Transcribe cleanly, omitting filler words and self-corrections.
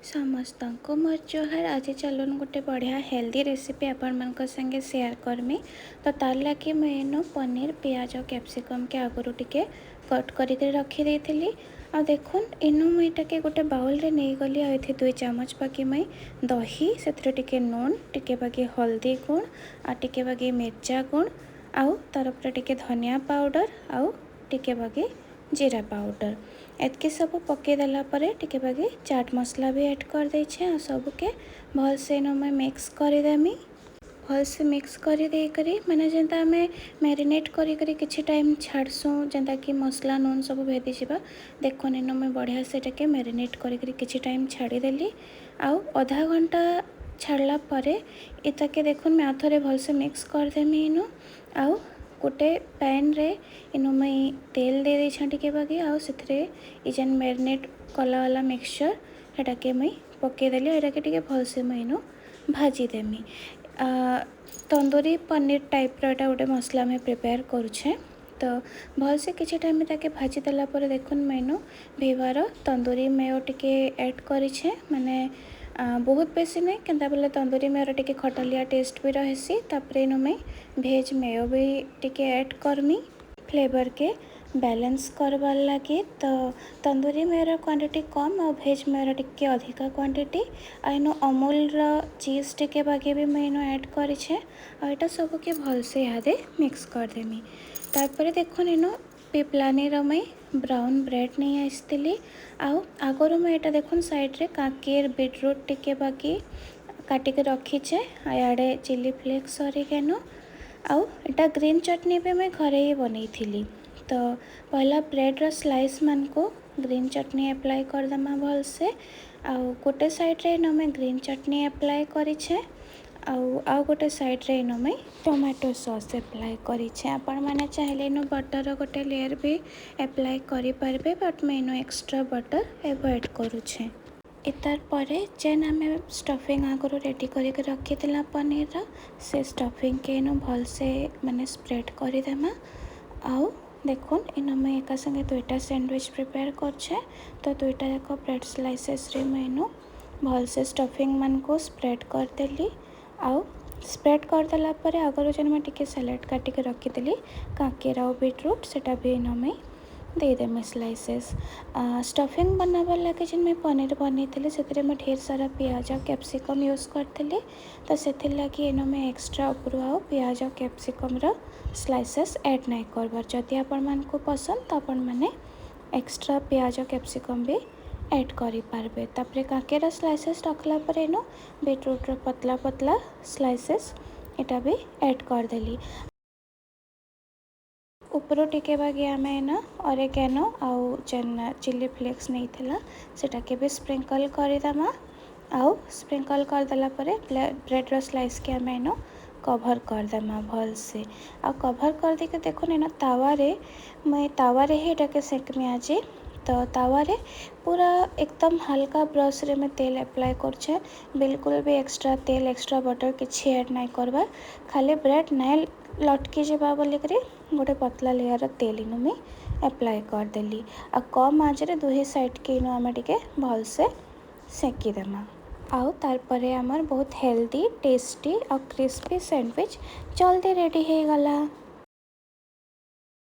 समस्त को मोर जोहार। आज चलन गोटे बढ़िया हेल्दी रेसिपी आपण मान संगे शेयर करमी। तो तार लगे मुझे पनीर पियाज कैप्सिकम के आगुरी टिके कट कर रखी देती। आ देखुन इनु मुईटा के गोटे बाउल रे नहीं गली। आ 2 चामच बाकी मुई दही से टिके नून टिके बाकी हल्दी गुण आ टिके बाकी मिर्चा गुण आउ तार पर टिके धनिया पाउडर आउ टिके बाकी जीरा पाउडर एतके सब पकईदेला टिके बाकी चाट मसला भी ऐड कर देछे। आ सबके भल से मैं मिक्स करदेमी। भल से मिक्स कर मैंने जेनता आम मैरिनेट करी किछि टाइम छाड़सुँ जेनता कि मसला नून सब भेदी जावा। देखुन इनो मैं बढ़िया से टे मैरिनेट करी किछि टाइम छाड़ीदेली। आउ आधा घंटा छाड़ला परे इताके देखुन मैं आथरे भल से मिक्स करदेमी। इनो आउ गोटे पैन रे इनु मैं तेल दे दी टिके बाकी आउ से जेन मैरिनेट कला वाला मिक्सचर हेटा के मैं पकईदेली। एटा के टिके भल से मैं इनु भाजीदेमी। तंदूरी पनीर टाइप रा गोटे मसला में प्रिपेयर करुछे। तो भल से किछि टाइम ताके भाजी देला परे देखुन मैंने भिवार तंदूरी मेयो टिके ऐड करिछे। माने बहुत बेसी नहीं केनता बोले तंदूरी मेयो टिके खटलिया टेस्ट भी रहसी। तापरे इनु मैं भेज मेयो भी टिके ऐड करमी फ्लेवर के बैलेंस करवार लगे। तो तंदूरी मेयर क्वांटिटी कम और भेज मेयर टिके अधिका क्वांटिटी आइनो अमूल चीज टिके बाकी भी मैं इनो ऐड करिछे। और एटा सब के भल से यादे मिक्स कर देमी। तारपरे देखुन इनो पिपलानी मैं ब्राउन ब्रेड नहीं आसती। आगुरी मैं एटा देखुन साइड रे काकेर बीटरूट टिके बाकी काटिक रखीचे। आड़े चिली फ्लेक्स ऑरिगेनो आउ एटा ग्रीन चटनी भी मैं घरे ही बनई थी। तो पहला ब्रेड रो स्लाइस मान को ग्रीन चटनी अप्लाई करदेमा भल से। आउ गोटे साइड रे इनो मैं ग्रीन चटनी अप्लाई करिछे। आउ गोटे साइड रे इनो मैं टोमेटो सॉस अप्लाई करिछे। आपण माने चाहिले इनो बटर गोटे लेयर भी अप्लाई करि पारबे बट मैं इनो एक्स्ट्रा बटर अवॉइड करूछे। इतार परे जेन आम स्टफिंग आगुरी रेडी करके रखी पनीर रा से स्टफिंग के इनो भल से माने स्प्रेड करदेमा। आउ देखुन इनो मैं एका संगे 2टा सैंडविच प्रिपेयर करछे। तो 2टा जाक ब्रेड स्लाइसेस रे मैं इनो भल से स्टफिंग मान को स्प्रेड करदेली। आउ स्प्रेड करदेला परे आगुरी जेन मैं टिके सैलेड काटिक रखी काकेर आउ बीटरूट सेटा भी इनो मैं देदेमी स्लाइसेस। स्टफिंग बनाबार लगे जेन मैं पनीर बनई से मैं ढेर सारा पियाज और कैप्सिकम यूज करी। तो से लगी इनो मैं एक्स्ट्रा उपरू आओ पियाज और कैप्सिकम स्लाइसेस ऐड नहीं करबार। जदि आपण मान को पसंद तो आपण माने एक्स्ट्रा पियाज और कैप्सिकम भी ऐड करि पारबे। तापरे काकेर स्लाइसेस रखला पर इनो बीटरूट पतला पतला स्लाइसेस एटा भी ऐड करदेली। उपरो टिके बाकी आम ना ऑरिगेनो आउ जेन चिली फ्लेक्स नहीं थिला सेटा के भी स्प्रिंकल करदेमा। आउ स्प्रिंकल करदेला परे ब्रेड रो स्लाइस के आम इनो कभर करदेमा भल से। आ कभर कर देके देखुन इनो तावारे मैं तावारे ही एटाके सेकमी आज। तो तावारे पूरा एकदम हल्का ब्रश रे मैं तेल अप्लाई करछे। बिल्कुल भी एक्स्ट्रा तेल एक्स्ट्रा बटर किछि ऐड नहीं करबा। खाली ब्रेड नहीं लटकी जावा बोलिक गोटे पतला लेयर तेल इनो मैं अप्लाई करदेली। आ कम आँच रे दुही साइड के इनो आम टिके भल से सेकीदेमा। आउ तारपरे आमर बहुत हेल्दी टेस्टी और क्रिस्पी सैंडविच जल्दी रेडी हो गला।